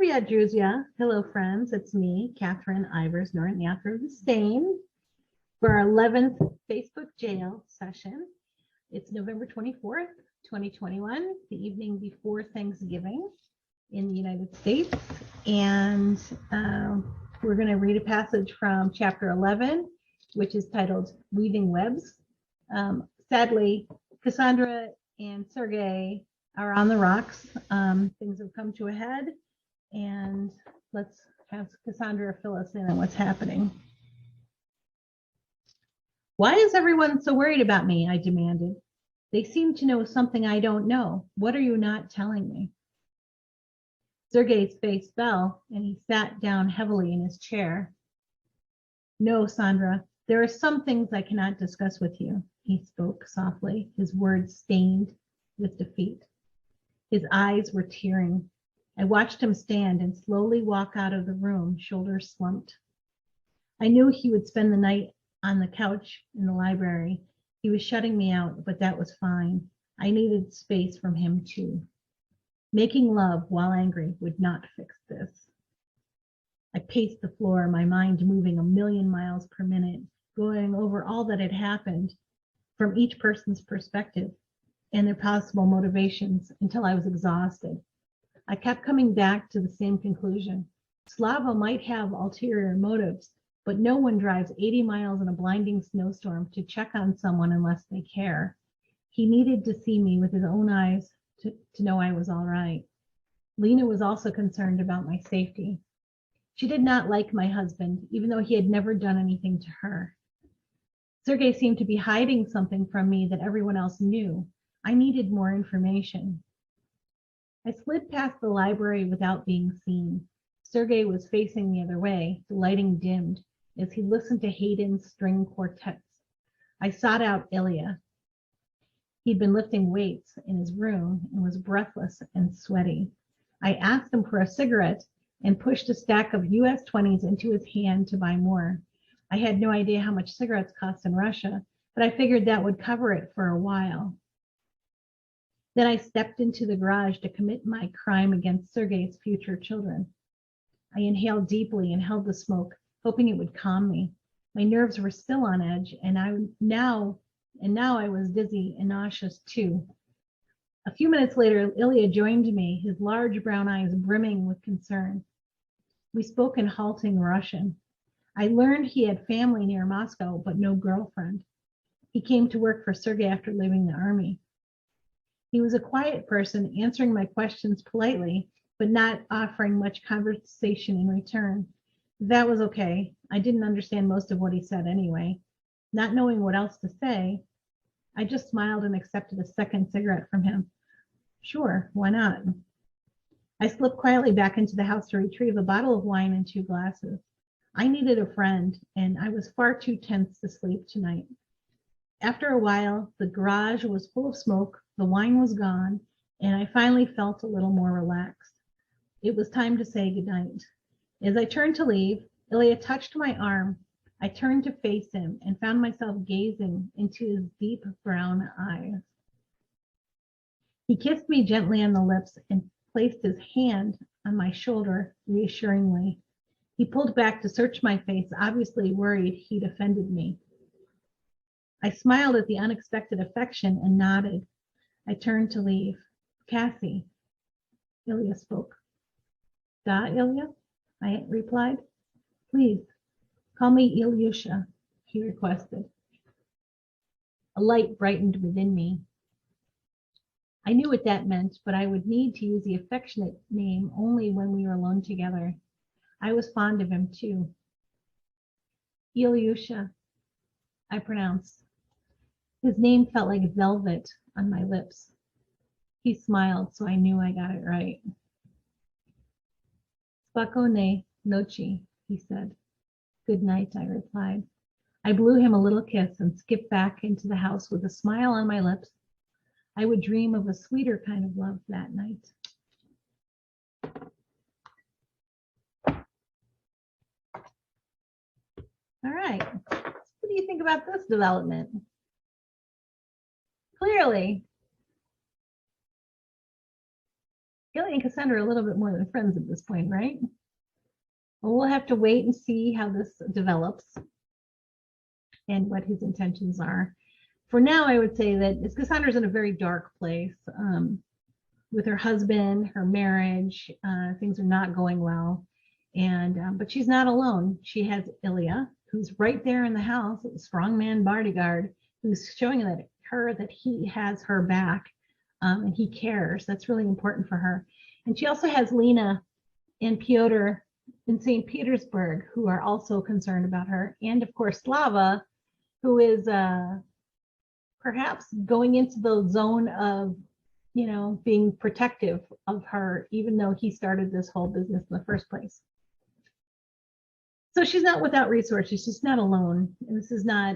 Привет, друзья. Hello, friends. It's me, Catherine Ivers Norton, the author of The Stain, for our 11th Facebook jail session. It's November 24th, 2021, the evening before Thanksgiving in the United States. And we're going to read a passage from chapter 11, which is titled Weaving Webs. Sadly, Cassandra and Sergey are on the rocks. Things have come to a head, and let's have Cassandra fill us in on what's happening. Why is everyone so worried about me? I demanded. They seem to know something I don't know. What are you not telling me? Sergey's face fell, and he sat down heavily in his chair. No, Sandra, there are some things I cannot discuss with you, he spoke softly, his words stained with defeat. His eyes were tearing. I watched him stand and slowly walk out of the room, shoulders slumped. I knew he would spend the night on the couch in the library. He was shutting me out, but that was fine. I needed space from him too. Making love while angry would not fix this. I paced the floor, my mind moving 1,000,000 miles per minute, going over all that had happened from each person's perspective and their possible motivations until I was exhausted. I kept coming back to the same conclusion. Slava might have ulterior motives, but no one drives 80 miles in a blinding snowstorm to check on someone unless they care. He needed to see me with his own eyes to know I was all right. Lena was also concerned about my safety. She did not like my husband, even though he had never done anything to her. Sergey seemed to be hiding something from me that everyone else knew. I needed more information. I slid past the library without being seen. Sergey was facing the other way, the lighting dimmed, as he listened to Haydn's string quartets. I sought out Ilya. He'd been lifting weights in his room and was breathless and sweaty. I asked him for a cigarette and pushed a stack of US 20s into his hand to buy more. I had no idea how much cigarettes cost in Russia, but I figured that would cover it for a while. Then I stepped into the garage to commit my crime against Sergey's future children. I inhaled deeply and held the smoke, hoping it would calm me. My nerves were still on edge, and now I was dizzy and nauseous too. A few minutes later, Ilya joined me, his large brown eyes brimming with concern. We spoke in halting Russian. I learned he had family near Moscow, but no girlfriend. He came to work for Sergey after leaving the army. He was a quiet person, answering my questions politely, but not offering much conversation in return. That was okay. I didn't understand most of what he said anyway. Not knowing what else to say, I just smiled and accepted a second cigarette from him. Sure, why not? I slipped quietly back into the house to retrieve a bottle of wine and 2 glasses. I needed a friend, and I was far too tense to sleep tonight. After a while, the garage was full of smoke, the wine was gone, and I finally felt a little more relaxed. It was time to say goodnight. As I turned to leave, Ilya touched my arm. I turned to face him and found myself gazing into his deep brown eyes. He kissed me gently on the lips and placed his hand on my shoulder reassuringly. He pulled back to search my face, obviously worried he'd offended me. I smiled at the unexpected affection and nodded. I turned to leave. Cassie, Ilya spoke. Da, Ilya? I replied. Please, call me Ilyusha, he requested. A light brightened within me. I knew what that meant, but I would need to use the affectionate name only when we were alone together. I was fond of him too. Ilyusha, I pronounced. His name felt like velvet on my lips. He smiled, so I knew I got it right. Spokojnej noci, he said. Good night, I replied. I blew him a little kiss and skipped back into the house with a smile on my lips. I would dream of a sweeter kind of love that night. All right, what do you think about this development? Clearly, Ilya and Cassandra are a little bit more than friends at this point, right? Well, we'll have to wait and see how this develops and what his intentions are. For now, I would say that Cassandra's in a very dark place with her husband, her marriage. Things are not going well. And but she's not alone. She has Ilya, who's right there in the house, a strongman bodyguard, who's showing her that he has her back and he cares. That's really important for her. And she also has Lena and Pyotr in St. Petersburg, who are also concerned about her. And of course, Slava, who is perhaps going into the zone of, being protective of her, even though he started this whole business in the first place. So she's not without resources. She's not alone. And this is not,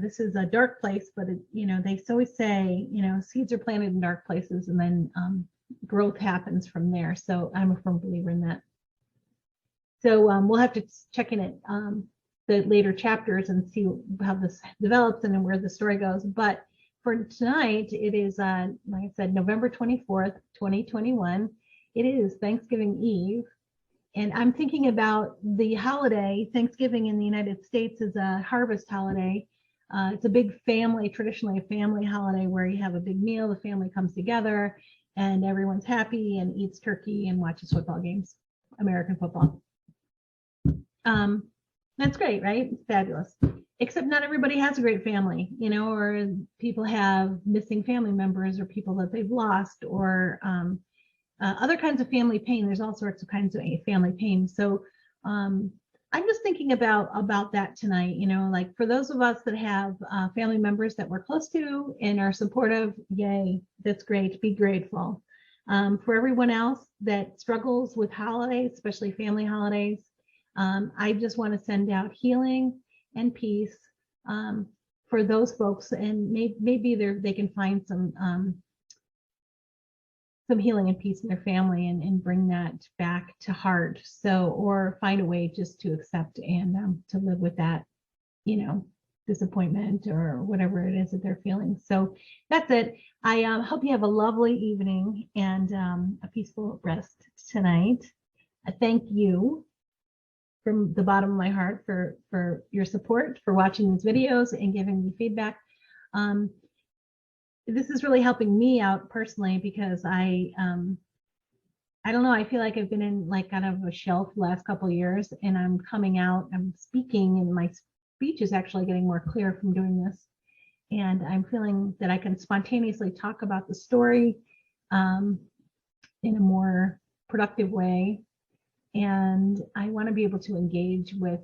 this is a dark place, but they always say, seeds are planted in dark places and then growth happens from there. So I'm a firm believer in that. So we'll have to check in at the later chapters and see how this develops and then where the story goes. But for tonight, it is, like I said, November 24th, 2021. It is Thanksgiving Eve. And I'm thinking about the holiday. Thanksgiving in the United States is a harvest holiday. It's a big family, traditionally a family holiday where you have a big meal, the family comes together and everyone's happy and eats turkey and watches football games, American football. That's great, right? It's fabulous. Except not everybody has a great family, or people have missing family members or people that they've lost or other kinds of family pain. There's all sorts of kinds of family pain. So I'm just thinking about that tonight, like for those of us that have family members that we're close to and are supportive, yay, that's great, be grateful. For everyone else that struggles with holidays, especially family holidays, I just want to send out healing and peace for those folks, and maybe they can find some healing and peace in their family and bring that back to heart. So, or find a way just to accept and to live with that, disappointment or whatever it is that they're feeling. So that's it. I hope you have a lovely evening and a peaceful rest tonight. I thank you from the bottom of my heart for your support, for watching these videos and giving me feedback. This is really helping me out personally because I don't know, I feel like I've been in like kind of a shelf the last couple of years and I'm coming out, I'm speaking, and my speech is actually getting more clear from doing this. And I'm feeling that I can spontaneously talk about the story in a more productive way. And I want to be able to engage with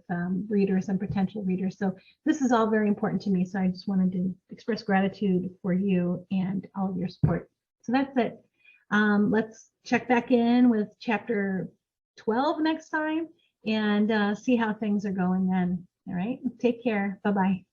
readers and potential readers. So this is all very important to me. So I just wanted to express gratitude for you and all of your support. So that's it. Let's check back in with chapter 12 next time and see how things are going then. All right. Take care. Bye-bye.